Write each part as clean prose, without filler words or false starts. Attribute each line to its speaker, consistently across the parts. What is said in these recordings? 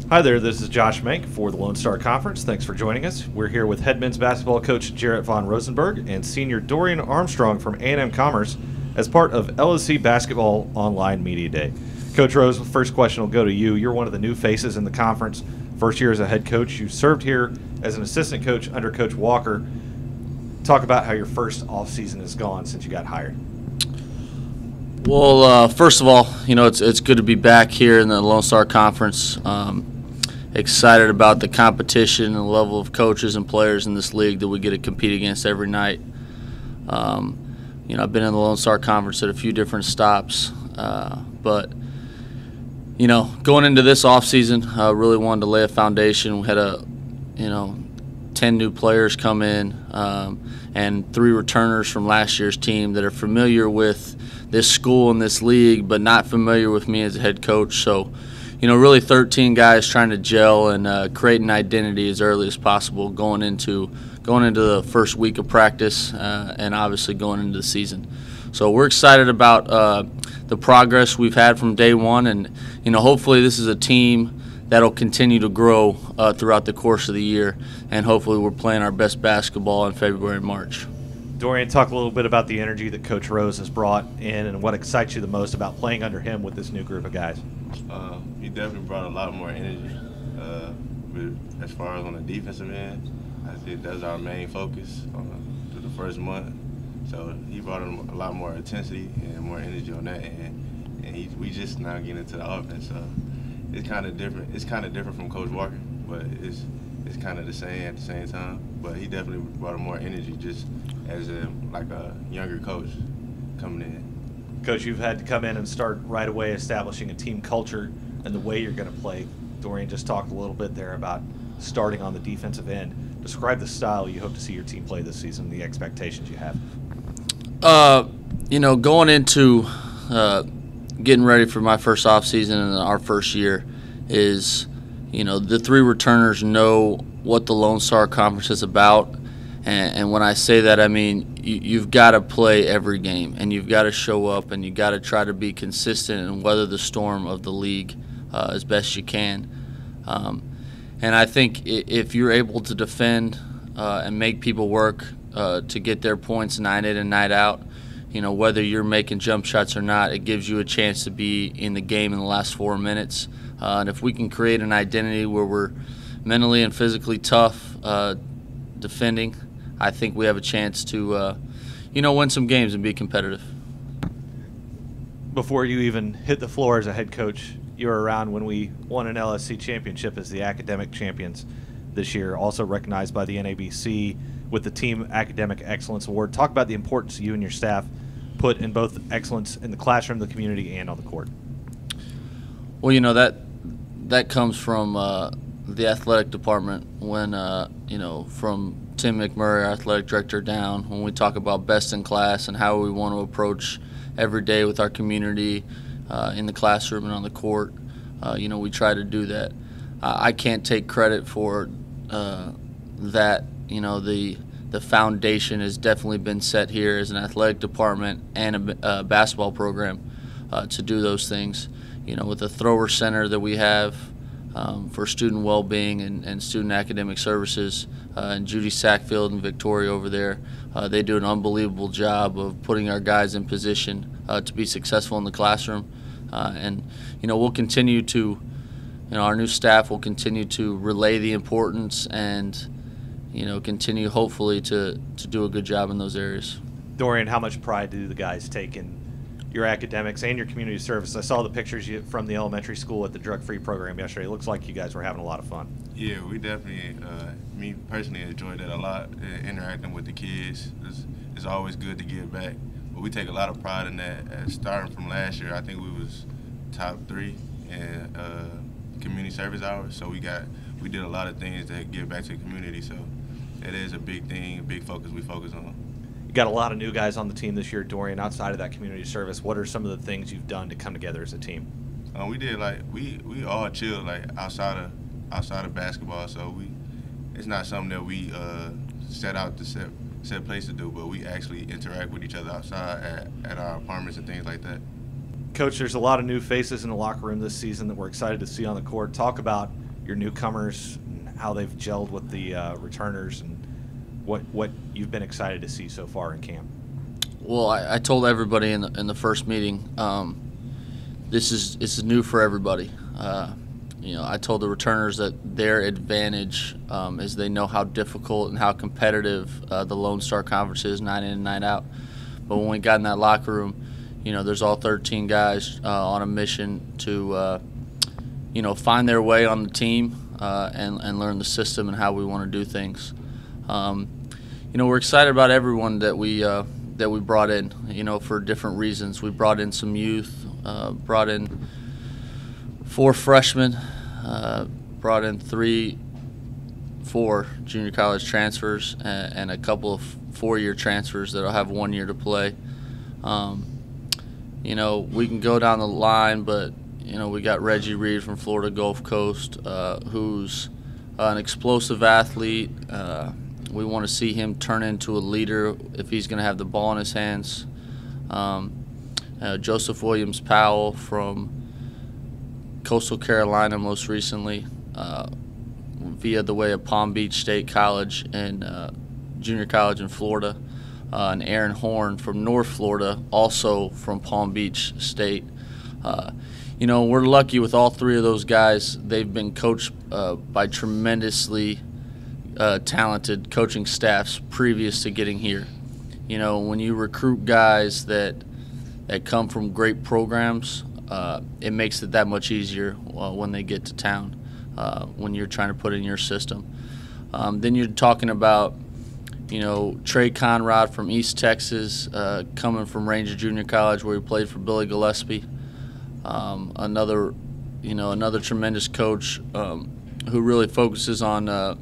Speaker 1: Hi there, this is Josh Mank for the Lone Star Conference. Thanks for joining us. We're here with head men's basketball coach Jarrett Von Rosenberg and senior Dorian Armstrong from A&M-Commerce as part of LSC Basketball Online Media Day. Coach Rose, first question will go to you. You're one of the new faces in the conference. First year as a head coach. You served here as an assistant coach under Coach Walker. Talk about how your first offseason has gone since you got hired.
Speaker 2: Well, first of all, it's good to be back here in the Lone Star Conference. Excited about the competition and the level of coaches and players in this league that we get to compete against every night. I've been in the Lone Star Conference at a few different stops, but going into this offseason, I really wanted to lay a foundation. We had 10 new players come in and 3 returners from last year's team that are familiar with this school and this league, but not familiar with me as a head coach. So, really 13 guys trying to gel and create an identity as early as possible going into the first week of practice and obviously going into the season. So we're excited about the progress we've had from day one, and hopefully this is a team that'll continue to grow throughout the course of the year, and hopefully we're playing our best basketball in February and March.
Speaker 1: Dorian, talk a little bit about the energy that Coach Rose has brought in and what excites you the most about playing under him with this new group of guys.
Speaker 3: He definitely brought a lot more energy. As far as on the defensive end, I think that's our main focus through the first month. So he brought a lot more intensity and more energy on that end, and we just now getting into the offense. So it's kind of different. It's kind of different from Coach Walker, but it's kind of the same at the same time. But he definitely brought more energy just as a younger coach coming in.
Speaker 1: Coach, you've had to come in and start right away establishing a team culture and the way you're going to play. Dorian just talked a little bit there about starting on the defensive end. Describe the style you hope to see your team play this season, the expectations you have.
Speaker 2: Going into getting ready for my first offseason and our first year is, the 3 returners know what the Lone Star Conference is about. And when I say that, I mean you've got to play every game, and you've got to show up, and you've got to try to be consistent and weather the storm of the league as best you can. And I think if you're able to defend and make people work to get their points night in and night out, whether you're making jump shots or not, it gives you a chance to be in the game in the last 4 minutes. And if we can create an identity where we're mentally and physically tough defending, I think we have a chance to, win some games and be competitive.
Speaker 1: Before you even hit the floor as a head coach, you were around when we won an LSC Championship as the academic champions this year, also recognized by the NABC with the Team Academic Excellence Award. Talk about the importance you and your staff put in both excellence in the classroom, the community, and on the court.
Speaker 2: Well, that comes from the athletic department when, from Tim McMurray, our athletic director, down, when we talk about best in class and how we want to approach every day with our community in the classroom and on the court. We try to do that. I can't take credit for that. The foundation has definitely been set here as an athletic department and a basketball program to do those things. With the thrower center that we have for student well-being and student academic services, and Judy Sackfield and Victoria over there, they do an unbelievable job of putting our guys in position to be successful in the classroom. And we'll continue to, our new staff will continue to relay the importance and, continue hopefully to do a good job in those areas.
Speaker 1: Dorian, how much pride do the guys take in your academics and your community service? I saw the pictures from the elementary school at the drug-free program yesterday. It looks like you guys were having a lot of fun.
Speaker 3: Yeah, we definitely, me personally, enjoyed that a lot, interacting with the kids. It's always good to give back. But we take a lot of pride in that. Starting from last year, I think we was top 3 in community service hours. So we did a lot of things that give back to the community. So it is a big thing, a big focus we focus on.
Speaker 1: You got a lot of new guys on the team this year, Dorian. Outside of that community service, what are some of the things you've done to come together as a team?
Speaker 3: We did we all chill outside of basketball. So it's not something that we set out to set place to do, but we actually interact with each other outside at our apartments and things like that.
Speaker 1: Coach, there's a lot of new faces in the locker room this season that we're excited to see on the court. Talk about your newcomers and how they've gelled with the returners, and what you've been excited to see so far in camp?
Speaker 2: Well, I told everybody in the first meeting, this is new for everybody. I told the returners that their advantage is they know how difficult and how competitive the Lone Star Conference is night in and night out. But when we got in that locker room, there's all 13 guys on a mission to, find their way on the team and learn the system and how we want to do things. We're excited about everyone that we brought in, for different reasons. We brought in some youth, brought in 4 freshmen, brought in 4 junior college transfers, and a couple of 4-year transfers that'll have 1 year to play. We can go down the line, but we got Reggie Reed from Florida Gulf Coast, who's an explosive athlete. We want to see him turn into a leader if he's going to have the ball in his hands. Joseph Williams Powell from Coastal Carolina most recently, via the way of Palm Beach State College and junior college in Florida. And Aaron Horn from North Florida, also from Palm Beach State. We're lucky with all 3 of those guys. They've been coached by tremendously talented coaching staffs previous to getting here. When you recruit guys that come from great programs, it makes it that much easier when they get to town, when you're trying to put in your system. Then you're talking about, Trey Conrad from East Texas, coming from Ranger Junior College where he played for Billy Gillespie. Another tremendous coach who really focuses on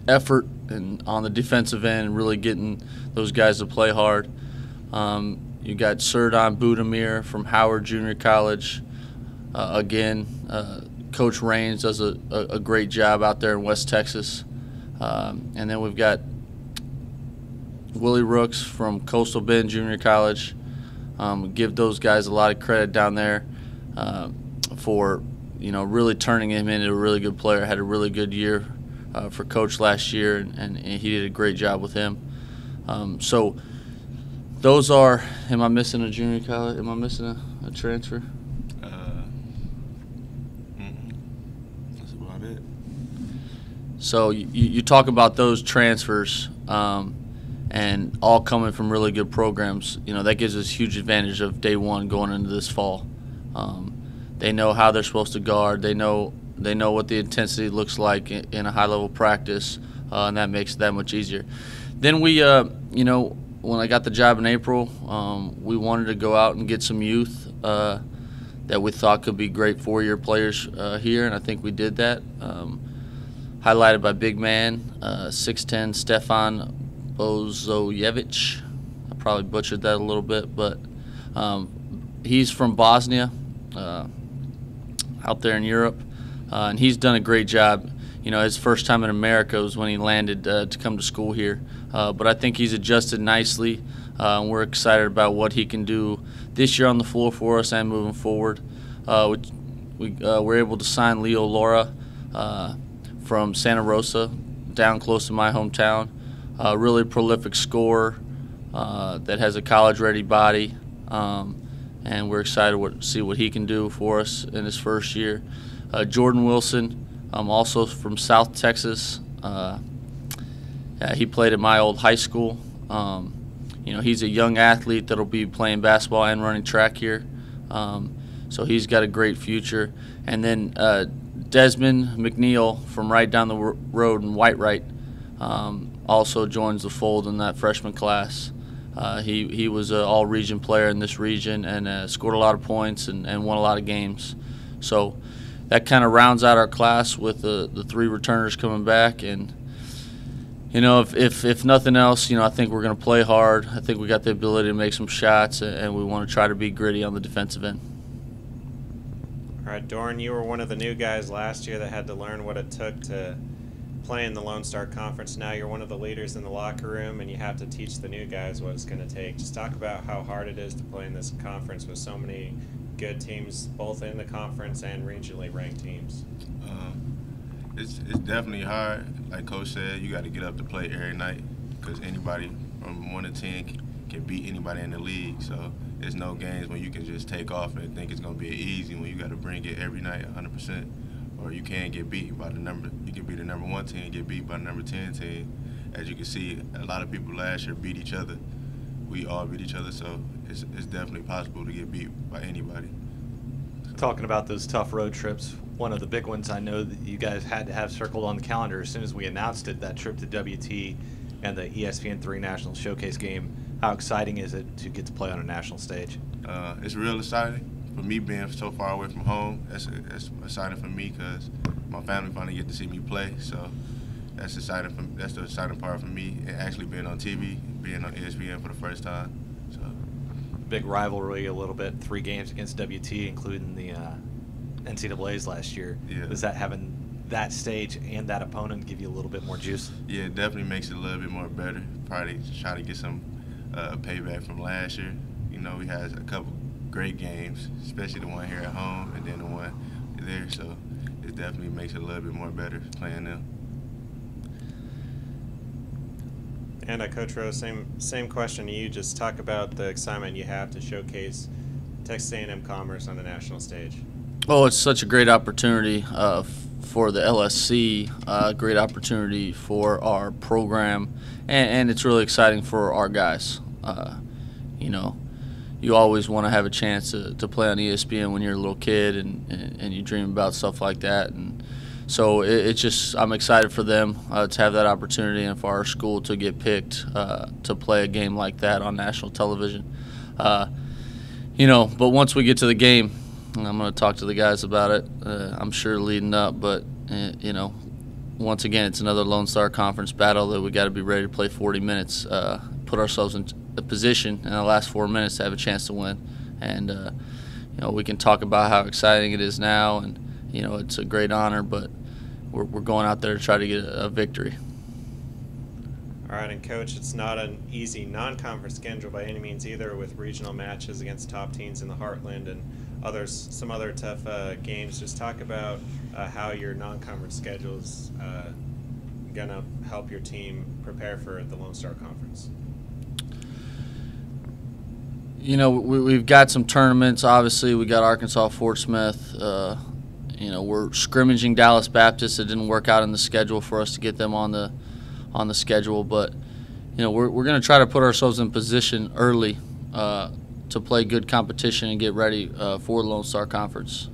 Speaker 2: effort and on the defensive end and really getting those guys to play hard. You got Serdon Budimir from Howard Junior College. Coach Raines does a great job out there in West Texas. And then we've got Willie Rooks from Coastal Bend Junior College. Give those guys a lot of credit down there for really turning him into a really good player. Had a really good year for Coach last year, and he did a great job with him. So those are. Am I missing a junior college? Am I missing a transfer?
Speaker 3: That's about it.
Speaker 2: So you talk about those transfers. And all coming from really good programs, that gives us a huge advantage of day one going into this fall. They know how they're supposed to guard. They know what the intensity looks like in a high-level practice, and that makes it that much easier. Then we, when I got the job in April, we wanted to go out and get some youth that we thought could be great 4-year players here, and I think we did that. Highlighted by big man, 6'10", Stefan Bozojevic. I probably butchered that a little bit, but he's from Bosnia, out there in Europe, and he's done a great job. His first time in America was when he landed to come to school here, but I think he's adjusted nicely. We're excited about what he can do this year on the floor for us and moving forward. We were able to sign Leo Laura from Santa Rosa, down close to my hometown. Really prolific scorer that has a college-ready body, and we're excited to see what he can do for us in his first year. Jordan Wilson, also from South Texas. He played at my old high school. He's a young athlete that'll be playing basketball and running track here, so he's got a great future. And then Desmond McNeil from right down the road in Whitewright. Also joins the fold in that freshman class. He was an all-region player in this region and scored a lot of points and won a lot of games. So that kind of rounds out our class with the 3 returners coming back. And if nothing else, I think we're going to play hard. I think we got the ability to make some shots, and we want to try to be gritty on the defensive end.
Speaker 4: All right, Doran, you were one of the new guys last year that had to learn what it took to play in the Lone Star Conference. Now you're one of the leaders in the locker room, and you have to teach the new guys what it's going to take. Just talk about how hard it is to play in this conference with so many good teams, both in the conference and regionally ranked teams.
Speaker 3: it's definitely hard. Like Coach said, you got to get up to play every night because anybody from 1 to 10 can beat anybody in the league. So there's no games when you can just take off and think it's going to be easy when you got to bring it every night 100%. Or you can get beat by you can be the number 1 team and get beat by the number 10 team. As you can see, a lot of people last year beat each other. We all beat each other, so it's definitely possible to get beat by anybody.
Speaker 1: Talking about those tough road trips, one of the big ones I know that you guys had to have circled on the calendar as soon as we announced it, that trip to WT and the ESPN 3 National Showcase game. How exciting is it to get to play on a national stage?
Speaker 3: It's real exciting. For me, being so far away from home, that's exciting for me because my family finally get to see me play. So that's exciting. That's the exciting part for me, and actually being on TV, being on ESPN for the first time. So
Speaker 1: big rivalry a little bit. 3 games against WT, including the NCAA's last year.
Speaker 3: Yeah.
Speaker 1: Does that having that stage and that opponent give you a little bit more juice?
Speaker 3: Yeah, it definitely makes it a little bit more better. Probably try to get some payback from last year. You know, we had a couple great games, especially the one here at home and then the one there. So it definitely makes it a little bit more better playing them.
Speaker 4: And Coach Rose, same question to you. Just talk about the excitement you have to showcase Texas A&M-Commerce on the national stage.
Speaker 2: Oh, it's such a great opportunity for the LSC, great opportunity for our program, and it's really exciting for our guys. You know, you always want to have a chance to play on ESPN when you're a little kid and you dream about stuff like that. And so it's just, I'm excited for them to have that opportunity and for our school to get picked to play a game like that on national television. You know, but once we get to the game, I'm going to talk to the guys about it, I'm sure leading up, but, you know, once again, it's another Lone Star Conference battle that we got to be ready to play 40 minutes, put ourselves in a position in the last 4 minutes to have a chance to win. And, you know, we can talk about how exciting it is now, and, you know, it's a great honor, but we're going out there to try to get a victory.
Speaker 4: All right, and Coach, it's not an easy non-conference schedule by any means either, with regional matches against top teams in the Heartland and some other tough games. Just talk about how your non-conference schedule is going to help your team prepare for the Lone Star Conference.
Speaker 2: You know, we've got some tournaments. Obviously, we got Arkansas Fort Smith. You know, we're scrimmaging Dallas Baptist. It didn't work out in the schedule for us to get them on the schedule, but you know, we're going to try to put ourselves in position early to play good competition and get ready for the Lone Star Conference.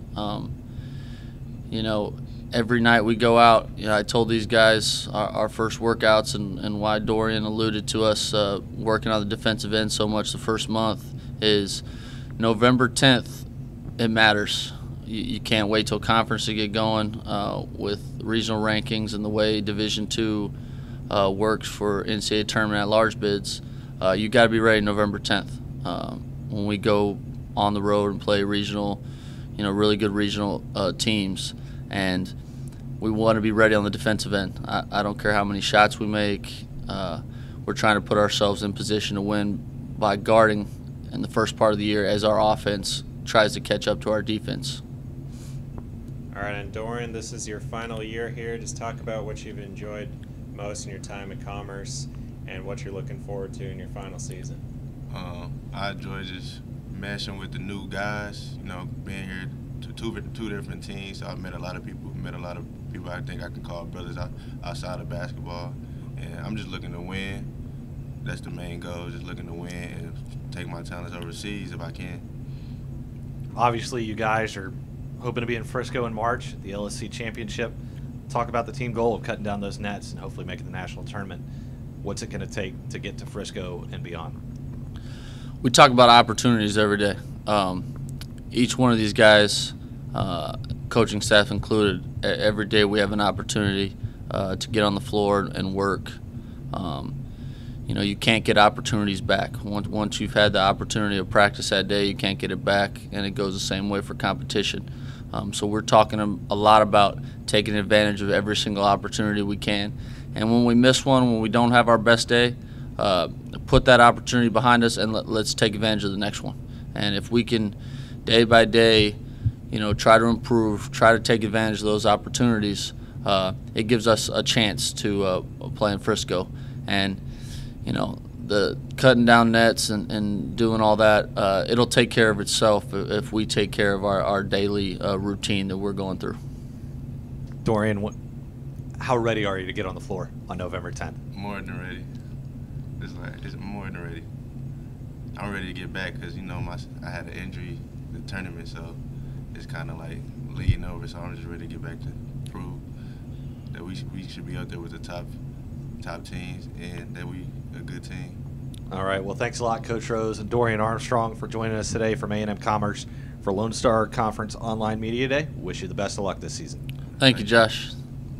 Speaker 2: You know, every night we go out, you know, I told these guys our first workouts and why Dorian alluded to us working on the defensive end so much the first month is November 10th, it matters. You can't wait till conference to get going with regional rankings and the way Division II works for NCAA tournament at large bids. You got to be ready November 10th when we go on the road and play regional, you know, really good regional teams, and we want to be ready on the defensive end. I don't care how many shots we make. We're trying to put ourselves in position to win by guarding in the first part of the year as our offense tries to catch up to our defense.
Speaker 4: All right, and Dorian, this is your final year here. Just talk about what you've enjoyed most in your time at Commerce and what you're looking forward to in your final season.
Speaker 3: I enjoy just meshing with the new guys, you know, being here to two different teams. So I've met a lot of people, I think I can call brothers outside of basketball. And I'm just looking to win. That's the main goal, just looking to win and take my talents overseas if I can.
Speaker 1: Obviously, you guys are hoping to be in Frisco in March, the LSC Championship. Talk about the team goal of cutting down those nets and hopefully making the national tournament. What's it going to take to get to Frisco and beyond?
Speaker 2: We talk about opportunities every day. Each one of these guys, coaching staff included, every day we have an opportunity to get on the floor and work. You know, you can't get opportunities back. Once you've had the opportunity to practice that day, you can't get it back, and it goes the same way for competition. So we're talking a lot about taking advantage of every single opportunity we can. And when we miss one, when we don't have our best day, put that opportunity behind us and let's take advantage of the next one. And if we can, day by day, you know, try to improve, try to take advantage of those opportunities, it gives us a chance to play in Frisco. And, you know, the cutting down nets and doing all that, it'll take care of itself if we take care of our daily routine that we're going through.
Speaker 1: Dorian, how ready are you to get on the floor on November 10th?
Speaker 3: More than ready. It's more than ready. I'm ready to get back because, you know, I had an injury in the tournament, so it's kind of like leading over. So I'm just ready to get back to prove that we should be out there with the top teams and that we a good team.
Speaker 1: All right. Well, thanks a lot, Coach Rose and Dorian Armstrong, for joining us today from A&M-Commerce for Lone Star Conference Online Media Day. Wish you the best of luck this season.
Speaker 2: Thank you, Josh.